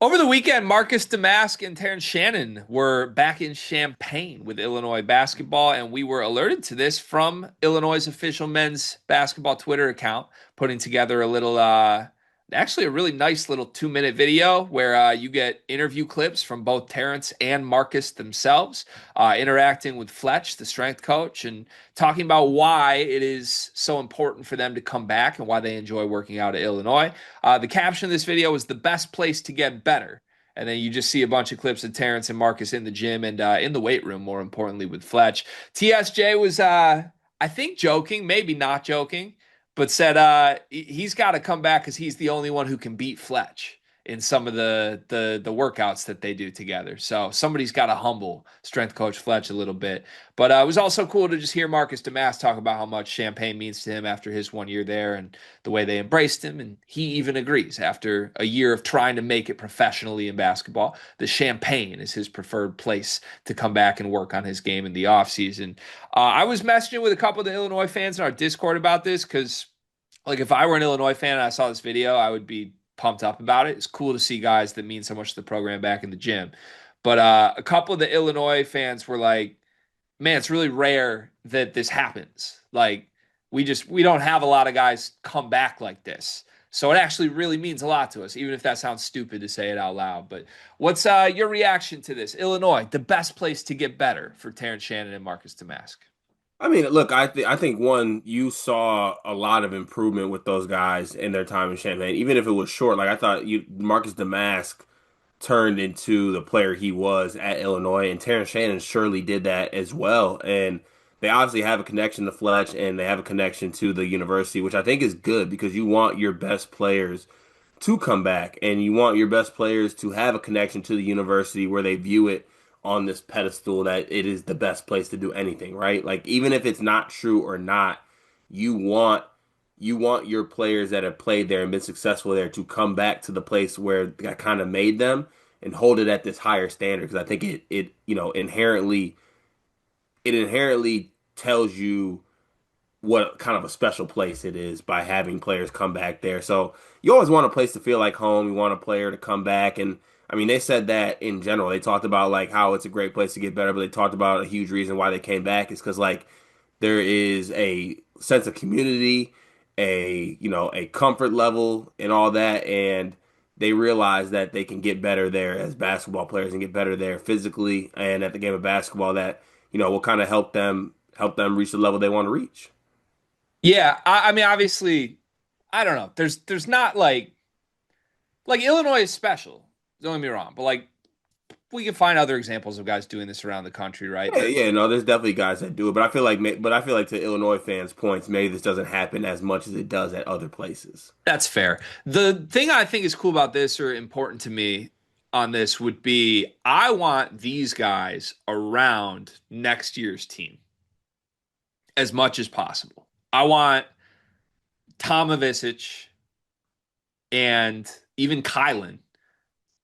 Over the weekend, Marcus Domask and Terrence Shannon were back in Champaign with Illinois basketball, and we were alerted to this from Illinois' official men's basketball Twitter account, putting together a little, actually a really nice little 2-minute video where you get interview clips from both Terrence and Marcus themselves, interacting with Fletch, the strength coach, and talking about why it is so important for them to come back and why they enjoy working out at Illinois. The caption of this video is the best place to get better. And then you just see a bunch of clips of Terrence and Marcus in the gym and in the weight room, more importantly, with Fletch. TSJ was, I think, joking, maybe not joking, but said he's got to come back because he's the only one who can beat Fletch in some of the workouts that they do together. So somebody's got to humble strength coach Fletch a little bit. But it was also cool to just hear Marcus Domask talk about how much Champaign means to him after his 1 year there and the way they embraced him. And he even agrees after a year of trying to make it professionally in basketball, the Champaign is his preferred place to come back and work on his game in the offseason. I was messaging with a couple of the Illinois fans in our Discord about this because, like, if I were an Illinois fan and I saw this video, I would be pumped up about it. It's cool to see guys that mean so much to the program back in the gym. But a couple of the Illinois fans were like, man, it's really rare that this happens. Like, we don't have a lot of guys come back like this. So it actually really means a lot to us, even if that sounds stupid to say it out loud. But what's your reaction to this? Illinois, the best place to get better for Terrence Shannon and Marcus Domask. I mean, look, I think one, you saw a lot of improvement with those guys in their time in Champaign, even if it was short. Like I thought, you Marcus Damask turned into the player he was at Illinois, and Terrence Shannon surely did that as well. And they obviously have a connection to Fletch, and they have a connection to the university, which I think is good because you want your best players to come back, and you want your best players to have a connection to the university where they view it on this pedestal that it is the best place to do anything, right? Like even if it's not true or not, you want you want your players that have played there and been successful there to come back to the place where that kind of made them and hold it at this higher standard because I think it inherently tells you what kind of a special place it is by having players come back there. So you always want a place to feel like home. You want a player to come back. And I mean, they said that in general. They talked about like how it's a great place to get better, but they talked about a huge reason why they came back is because like there is a sense of community, a comfort level and all that. And they realize that they can get better there as basketball players and get better there physically and at the game of basketball that, will kind of help them reach the level they want to reach. Yeah, I mean, obviously, I don't know. There's not like Illinois is special. Don't get me wrong, but like we can find other examples of guys doing this around the country, right? Yeah, yeah, no, there's definitely guys that do it, but I feel like to Illinois fans' points, maybe this doesn't happen as much as it does at other places. That's fair. The thing I think is cool about this or important to me on this would be I want these guys around next year's team as much as possible. I want Tom Ivisic and even Kylan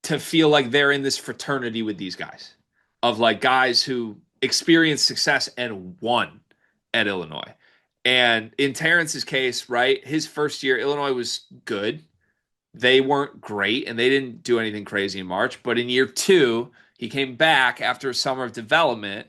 to feel like they're in this fraternity with these guys of like guys who experienced success and won at Illinois. And in Terrence's case, right, his first year, Illinois was good. They weren't great and they didn't do anything crazy in March. But in year two, he came back after a summer of development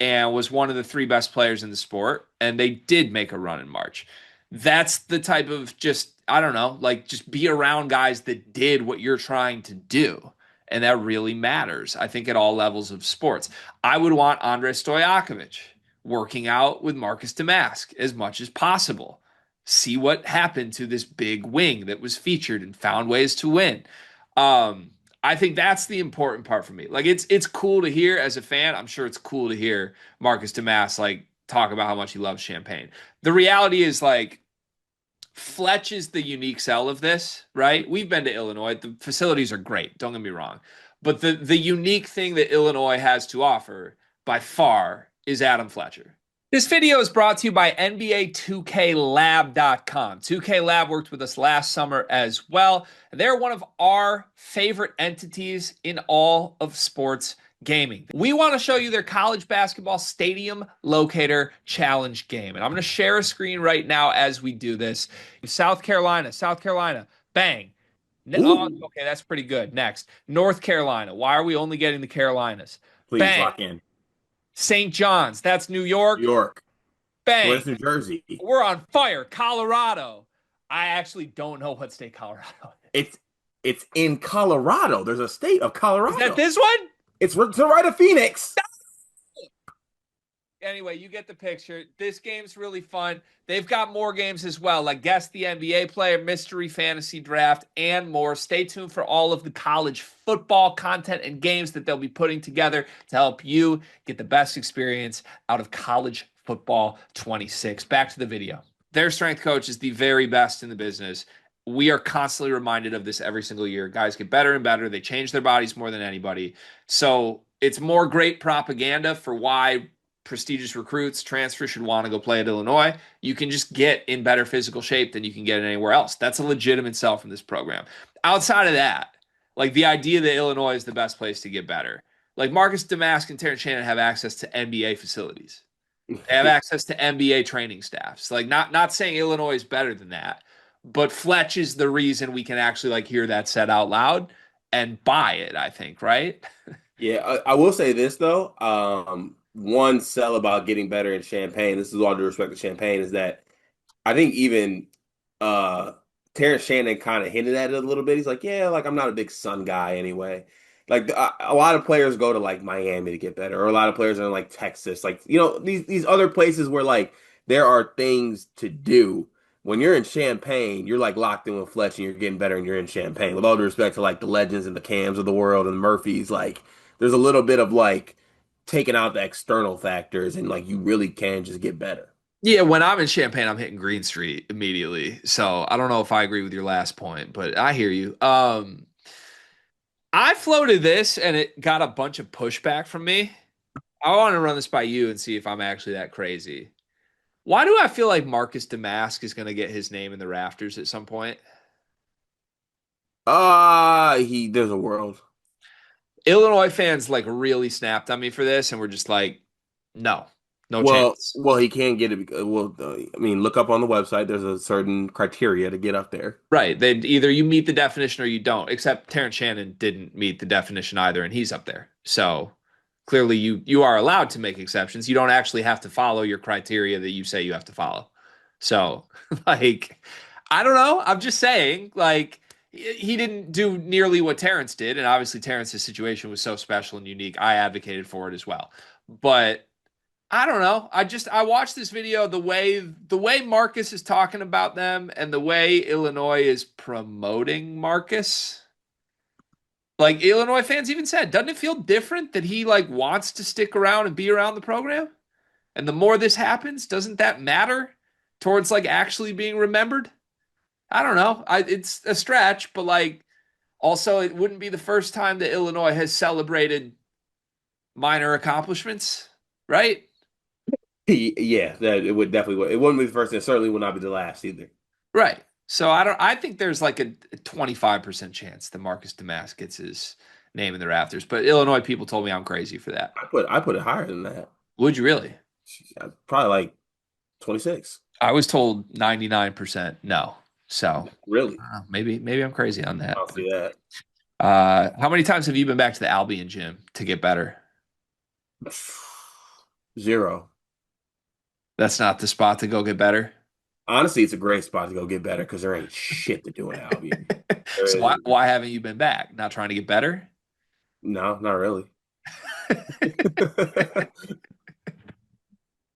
and was one of the three best players in the sport. And they did make a run in March. That's the type of just, I don't know, like just be around guys that did what you're trying to do. And that really matters, I think, at all levels of sports. I would want Andrei Stojakovic working out with Marcus Domask as much as possible. See what happened to this big wing that was featured and found ways to win. I think that's the important part for me. Like it's cool to hear as a fan. I'm sure it's cool to hear Marcus Domask like talk about how much he loves Champagne. The reality is like Fletch is the unique sell of this, right? We've been to Illinois. The facilities are great. Don't get me wrong. But the unique thing that Illinois has to offer by far is Adam Fletcher. This video is brought to you by NBA2KLab.com. 2K Lab worked with us last summer as well. They're one of our favorite entities in all of sports gaming. We want to show you their college basketball stadium locator challenge game. And I'm going to share a screen right now as we do this. South Carolina, bang. Oh, Ooh, okay, that's pretty good. Next, North Carolina. Why are we only getting the Carolinas? please Bang. lock in. St. John's. That's New New York. York. Bang. Where's New Jersey? We're on fire. Colorado. I actually don't know what state Colorado is. It's it's in Colorado. There's a state of Is that Colorado. this one? It's to the right of Phoenix. Anyway, you get the picture. This game's really fun. They've got more games as well, like Guess the NBA Player, Mystery Fantasy Draft, and more. Stay tuned for all of the college football content and games that they'll be putting together to help you get the best experience out of college football 26. Back to the video. Their strength coach is the very best in the business. We are constantly reminded of this every single year. Guys get better and better. They change their bodies more than anybody. So it's more great propaganda for why prestigious recruits, transfers should want to go play at Illinois. You can just get in better physical shape than you can get anywhere else. That's a legitimate sell from this program. Outside of that, like the idea that Illinois is the best place to get better. Like Marcus Domask and Terrence Shannon have access to NBA facilities. They have access to NBA training staffs. Like not saying Illinois is better than that, but Fletch is the reason we can actually like hear that said out loud and buy it, I think, right? Yeah, I will say this though. One sell about getting better in Champaign. This is all due respect to Champaign. Is that I think even uh Terrence Shannon kind of hinted at it a little bit. He's like, yeah, like I'm not a big Sun guy anyway. Like a lot of players go to like Miami to get better, or a lot of players are in like Texas, like these other places where like there are things to do. When you're in Champaign, you're like locked in with Fletch, and you're getting better, and you're in Champaign. With all due respect to like the legends and the Cams of the world and the Murphys, like there's a little bit of like taking out the external factors, and like you really can just get better. Yeah, when I'm in Champaign, I'm hitting Green Street immediately. So I don't know if I agree with your last point, but I hear you. I floated this and it got a bunch of pushback from me. I want to run this by you and see if I'm actually that crazy. Why do I feel like Marcus Domask is going to get his name in the rafters at some point? There's a world. Illinois fans like really snapped on me for this and we're just like, no, no Well, chance. well, he can't get it because, well, I mean, look up on the website. There's a certain criteria to get up there. Right. They either you meet the definition or you don't. Except Terrence Shannon didn't meet the definition either, and he's up there. So clearly you are allowed to make exceptions. You don't actually have to follow your criteria that you say you have to follow. So like I don't know. I'm just saying, like he didn't do nearly what Terrence did, and obviously Terrence's situation was so special and unique. I advocated for it as well. But I don't know. I watched this video the way Marcus is talking about them and the way Illinois is promoting Marcus. Like Illinois fans even said, doesn't it feel different that he like wants to stick around and be around the program? And the more this happens, doesn't that matter towards like actually being remembered? I don't know. It's a stretch, but like also it wouldn't be the first time that Illinois has celebrated minor accomplishments, right? Yeah, that it would definitely. It wouldn't be the first, and it certainly would not be the last either. Right. So I think there's like a 25% chance that Marcus Domask gets his name in the rafters. But Illinois people told me I'm crazy for that. I put it higher than that. Would you really? Probably like 26. I was told 99% no. So Really? maybe I'm crazy on that. I'll see that. How many times have you been back to the Albion gym to get better? Zero. That's not the spot to go get better. Honestly, it's a great spot to go get better because there ain't shit to do in Albion. So There why, is, why haven't you been back? Not trying to get better? no, not really.